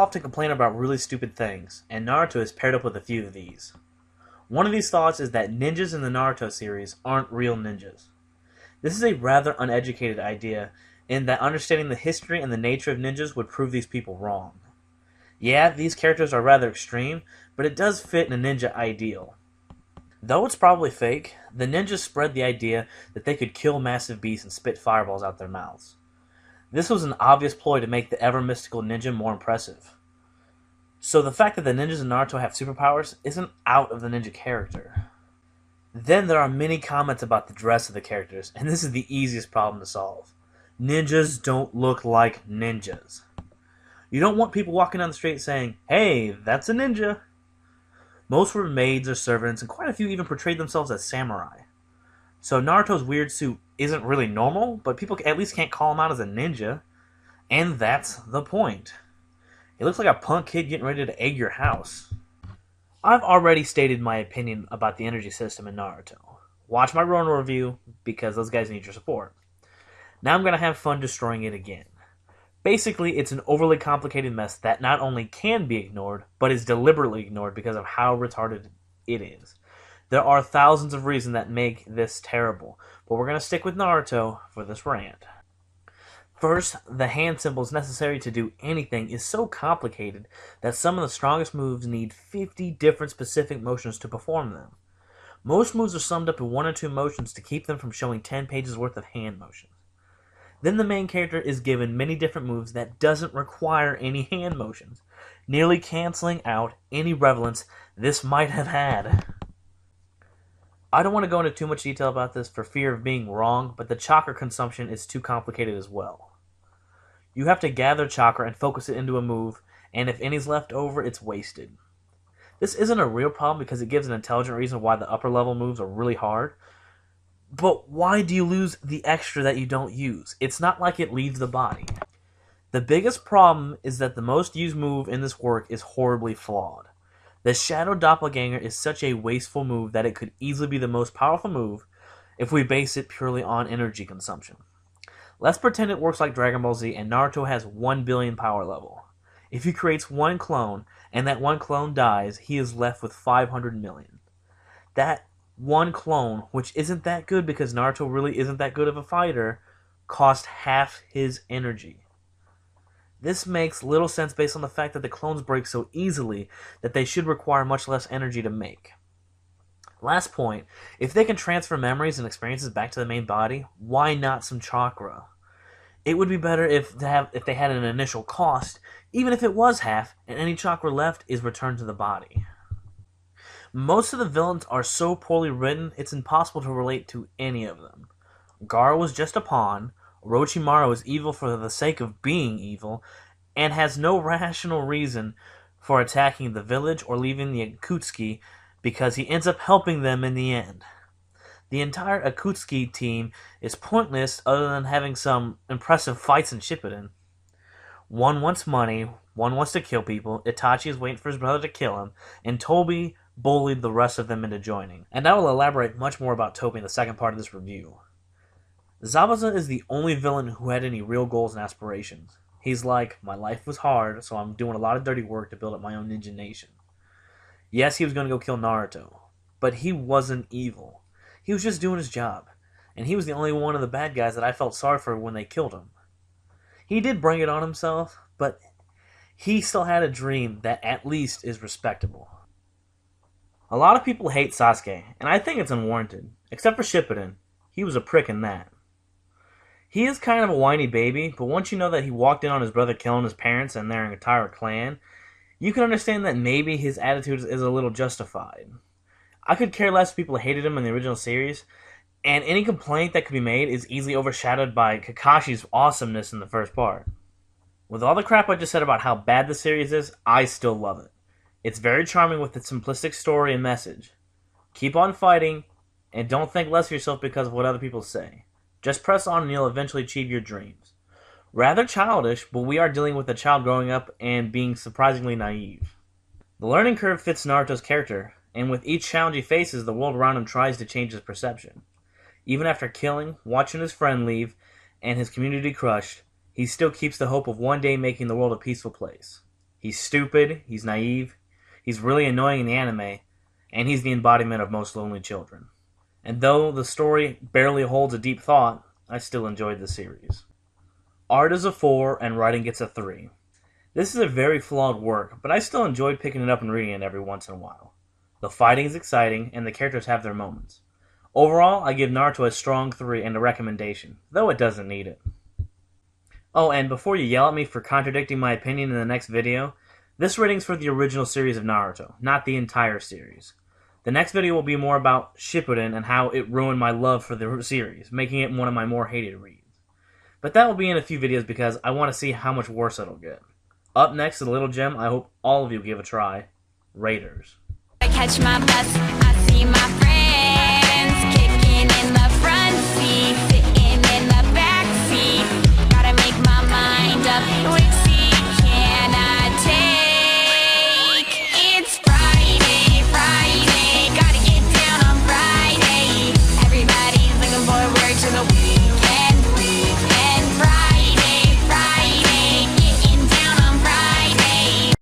often complain about really stupid things, and Naruto is paired up with a few of these. One of these thoughts is that ninjas in the Naruto series aren't real ninjas. This is a rather uneducated idea, in that understanding the history and the nature of ninjas would prove these people wrong. Yeah, these characters are rather extreme, but it does fit in a ninja ideal. Though it's probably fake, the ninjas spread the idea that they could kill massive beasts and spit fireballs out their mouths. This was an obvious ploy to make the ever-mystical ninja more impressive. So the fact that the ninjas in Naruto have superpowers isn't out of the ninja character. Then there are many comments about the dress of the characters, and this is the easiest problem to solve. Ninjas don't look like ninjas. You don't want people walking down the street saying, "Hey, that's a ninja." Most were maids or servants, and quite a few even portrayed themselves as samurai. So Naruto's weird suit isn't really normal, but people at least can't call him out as a ninja. And that's the point. He looks like a punk kid getting ready to egg your house. I've already stated my opinion about the energy system in Naruto. Watch my Ronin review, because those guys need your support. Now I'm going to have fun destroying it again. Basically, it's an overly complicated mess that not only can be ignored, but is deliberately ignored because of how retarded it is. There are thousands of reasons that make this terrible, but we're going to stick with Naruto for this rant. First, the hand symbols necessary to do anything is so complicated that some of the strongest moves need 50 different specific motions to perform them. Most moves are summed up in 1 or 2 motions to keep them from showing 10 pages worth of hand motions. Then the main character is given many different moves that doesn't require any hand motions, nearly canceling out any relevance this might have had. I don't want to go into too much detail about this for fear of being wrong, but the chakra consumption is too complicated as well. You have to gather chakra and focus it into a move, and if any's left over, it's wasted. This isn't a real problem because it gives an intelligent reason why the upper level moves are really hard. But why do you lose the extra that you don't use? It's not like it leaves the body. The biggest problem is that the most used move in this work is horribly flawed. The Shadow Doppelganger is such a wasteful move that it could easily be the most powerful move if we base it purely on energy consumption. Let's pretend it works like Dragon Ball Z and Naruto has 1 billion power level. If he creates one clone and that one clone dies, he is left with 500 million. That one clone, which isn't that good because Naruto really isn't that good of a fighter, cost half his energy. This makes little sense based on the fact that the clones break so easily that they should require much less energy to make. Last point, if they can transfer memories and experiences back to the main body, why not some chakra? It would be better if they had an initial cost, even if it was half, and any chakra left is returned to the body. Most of the villains are so poorly written, it's impossible to relate to any of them. Gaara was just a pawn, Orochimaru is evil for the sake of being evil, and has no rational reason for attacking the village or leaving the Akatsuki because he ends up helping them in the end. The entire Akatsuki team is pointless other than having some impressive fights in Shippuden. One wants money, one wants to kill people, Itachi is waiting for his brother to kill him, and Toby bullied the rest of them into joining. And I will elaborate much more about Toby in the second part of this review. Zabuza is the only villain who had any real goals and aspirations. He's like, my life was hard, so I'm doing a lot of dirty work to build up my own ninja nation. Yes, he was going to go kill Naruto, but he wasn't evil. He was just doing his job, and he was the only one of the bad guys that I felt sorry for when they killed him. He did bring it on himself, but he still had a dream that at least is respectable. A lot of people hate Sasuke, and I think it's unwarranted, except for Shippuden. He was a prick in that. He is kind of a whiny baby, but once you know that he walked in on his brother killing his parents and their entire clan, you can understand that maybe his attitude is a little justified. I could care less if people hated him in the original series, and any complaint that could be made is easily overshadowed by Kakashi's awesomeness in the first part. With all the crap I just said about how bad the series is, I still love it. It's very charming with its simplistic story and message. Keep on fighting, and don't think less of yourself because of what other people say. Just press on and you'll eventually achieve your dreams. Rather childish, but we are dealing with a child growing up and being surprisingly naive. The learning curve fits Naruto's character, and with each challenge he faces, the world around him tries to change his perception. Even after killing, watching his friend leave, and his community crushed, he still keeps the hope of one day making the world a peaceful place. He's stupid, he's naive, he's really annoying in the anime, and he's the embodiment of most lonely children. And though the story barely holds a deep thought, I still enjoyed the series. Art is a 4 and writing gets a 3. This is a very flawed work, but I still enjoyed picking it up and reading it every once in a while. The fighting is exciting, and the characters have their moments. Overall, I give Naruto a strong 3 and a recommendation, though it doesn't need it. Oh, and before you yell at me for contradicting my opinion in the next video, this rating's for the original series of Naruto, not the entire series. The next video will be more about Shippuden and how it ruined my love for the series, making it one of my more hated reads. But that will be in a few videos because I want to see how much worse it'll get. Up next is a little gem I hope all of you give a try. Raiders. I catch my bus, I see my friends kicking in the